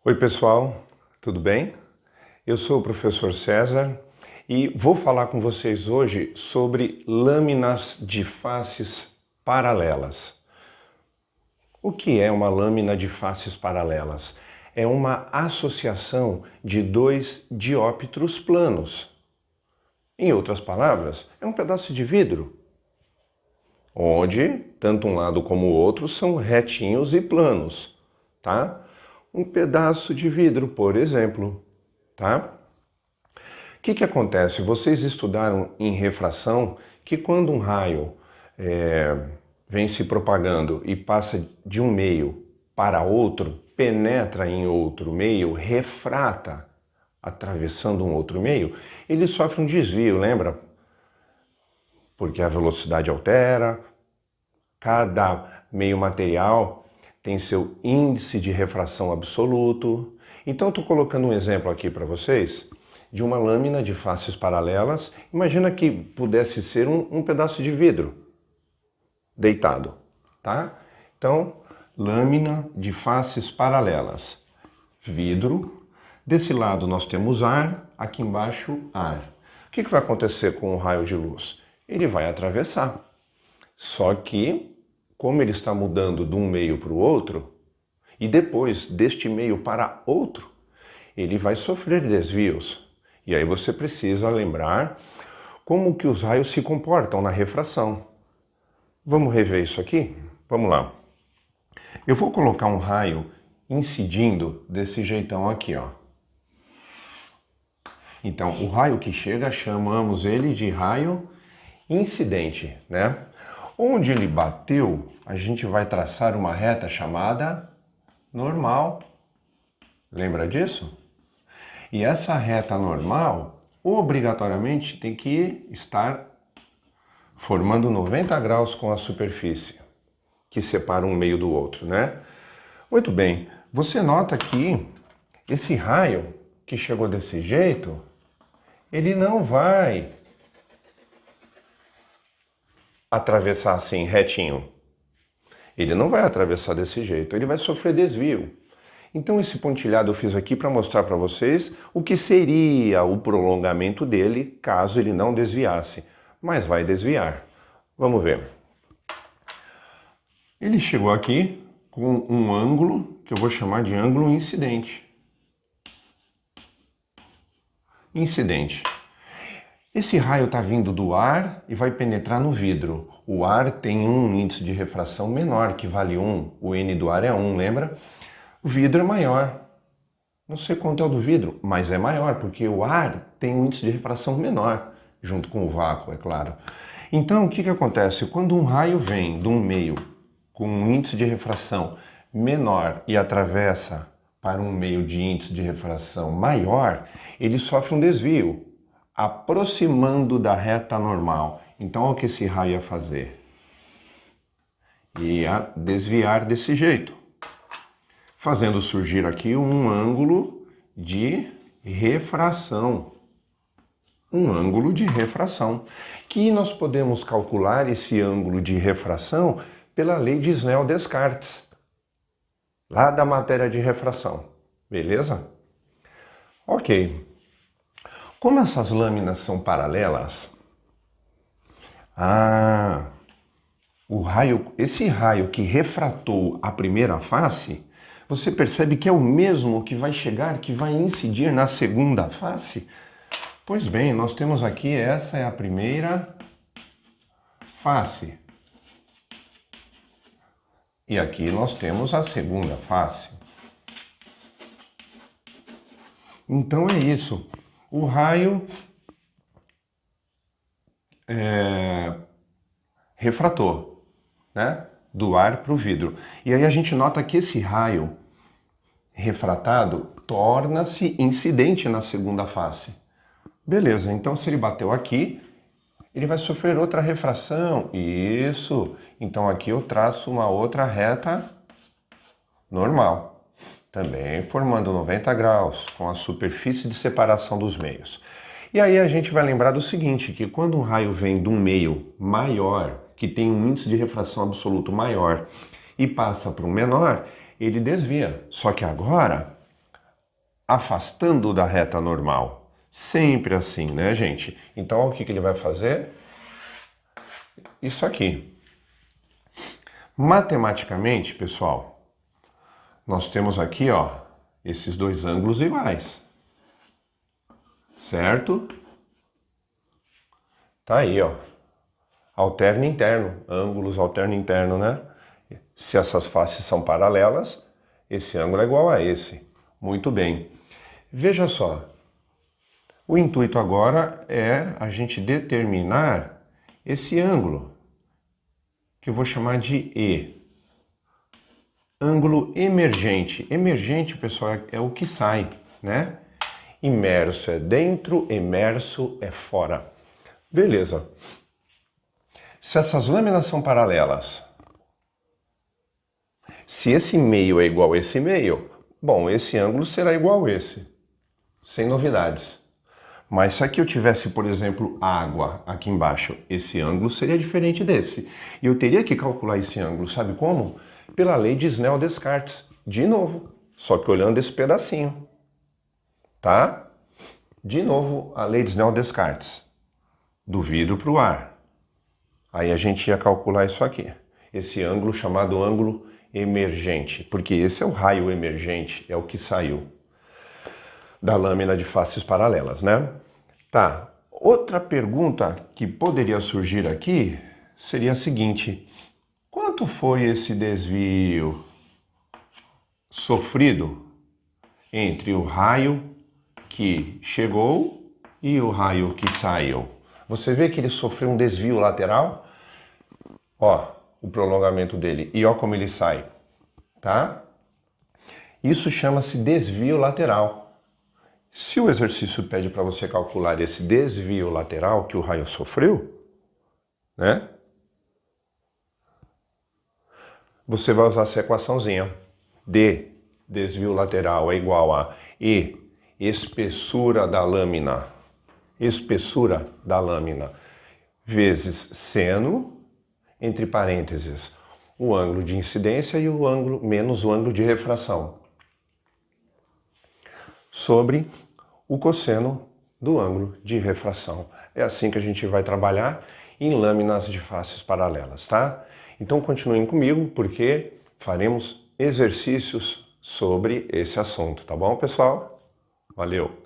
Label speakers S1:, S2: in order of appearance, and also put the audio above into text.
S1: Oi pessoal, tudo bem? Eu sou o professor César e vou falar com vocês hoje sobre lâminas de faces paralelas. O que é uma lâmina de faces paralelas? É uma associação de dois dióptros planos. Em outras palavras, é um pedaço de vidro, onde tanto um lado como o outro são retinhos e planos, tá? Um pedaço de vidro, por exemplo, tá? O que acontece? Vocês estudaram em refração que quando um raio vem se propagando e passa de um meio para outro, penetra em outro meio, refrata, atravessando um outro meio, ele sofre um desvio, lembra? Porque a velocidade altera, cada meio material tem seu índice de refração absoluto. Então estou colocando um exemplo aqui para vocês de uma lâmina de faces paralelas. Imagina que pudesse ser um pedaço de vidro deitado, tá? Então, lâmina de faces paralelas. Vidro. Desse lado nós temos ar, aqui embaixo ar. O que vai acontecer com o raio de luz? Ele vai atravessar. Só que, como ele está mudando de um meio para o outro, e depois deste meio para outro, ele vai sofrer desvios. E aí você precisa lembrar como que os raios se comportam na refração. Vamos rever isso aqui? Vamos lá. Eu vou colocar um raio incidindo desse jeitão aqui, ó. Então, o raio que chega, chamamos ele de raio incidente, né? Onde ele bateu, a gente vai traçar uma reta chamada normal. Lembra disso? E essa reta normal, obrigatoriamente, tem que estar formando 90 graus com a superfície, que separa um meio do outro, né? Muito bem, você nota que esse raio que chegou desse jeito, ele não vai atravessar assim, retinho. Ele não vai atravessar desse jeito, ele vai sofrer desvio. Então esse pontilhado eu fiz aqui para mostrar para vocês o que seria o prolongamento dele caso ele não desviasse. Mas vai desviar. Vamos ver. Ele chegou aqui com um ângulo que eu vou chamar de ângulo incidente. Incidente. Esse raio está vindo do ar e vai penetrar no vidro. O ar tem um índice de refração menor, que vale 1. O N do ar é 1, lembra? O vidro é maior. Não sei quanto é o do vidro, mas é maior, porque o ar tem um índice de refração menor, junto com o vácuo, é claro. Então, o que acontece? Quando um raio vem de um meio com um índice de refração menor e atravessa para um meio de índice de refração maior, ele sofre um desvio, aproximando da reta normal. Então, olha o que esse raio ia fazer. Ia desviar desse jeito, fazendo surgir aqui um ângulo de refração. Um ângulo de refração, que nós podemos calcular esse ângulo de refração pela lei de Snell-Descartes, lá da matéria de refração. Beleza? Ok. Como essas lâminas são paralelas, esse raio que refratou a primeira face, você percebe que é o mesmo que vai chegar, que vai incidir na segunda face? Pois bem, nós temos aqui, essa é a primeira face. E aqui nós temos a segunda face. Então é isso. O raio refratou, né? Do ar para o vidro. E aí a gente nota que esse raio refratado torna-se incidente na segunda face. Beleza, então se ele bateu aqui, ele vai sofrer outra refração. Isso. Então aqui eu traço uma outra reta normal. Também formando 90 graus, com a superfície de separação dos meios. E aí a gente vai lembrar do seguinte, que quando um raio vem de um meio maior, que tem um índice de refração absoluto maior, e passa para um menor, ele desvia. Só que agora, afastando da reta normal. Sempre assim, né, gente? Então, o que ele vai fazer? Isso aqui. Matematicamente, pessoal, nós temos aqui, ó, esses dois ângulos iguais. Certo? Tá aí, ó. Alterno e interno, ângulos alterno e interno, né? Se essas faces são paralelas, esse ângulo é igual a esse. Muito bem. Veja só. O intuito agora é a gente determinar esse ângulo, que eu vou chamar de E. Ângulo emergente. Emergente, pessoal, é o que sai, né? Imerso é dentro, emerso é fora. Beleza. Se essas lâminas são paralelas, se esse meio é igual a esse meio, bom, esse ângulo será igual a esse. Sem novidades. Mas se aqui eu tivesse, por exemplo, água aqui embaixo, esse ângulo seria diferente desse. E eu teria que calcular esse ângulo, sabe como? Pela lei de Snell-Descartes. De novo, só que olhando esse pedacinho. Tá? De novo, a lei de Snell-Descartes. Do vidro para o ar. Aí a gente ia calcular isso aqui. Esse ângulo chamado ângulo emergente. Porque esse é o raio emergente, é o que saiu da lâmina de faces paralelas, né? Tá. Outra pergunta que poderia surgir aqui seria a seguinte: quanto foi esse desvio sofrido entre o raio que chegou e o raio que saiu? Você vê que ele sofreu um desvio lateral? Ó, o prolongamento dele. E ó como ele sai, tá? Isso chama-se desvio lateral. Se o exercício pede para você calcular esse desvio lateral que o raio sofreu, né? Você vai usar essa equaçãozinha. D, desvio lateral, é igual a E, espessura da lâmina. Espessura da lâmina vezes seno, entre parênteses, o ângulo de incidência e o ângulo menos o ângulo de refração, sobre o cosseno do ângulo de refração. É assim que a gente vai trabalhar em lâminas de faces paralelas, tá? Então continuem comigo, porque faremos exercícios sobre esse assunto, tá bom, pessoal? Valeu!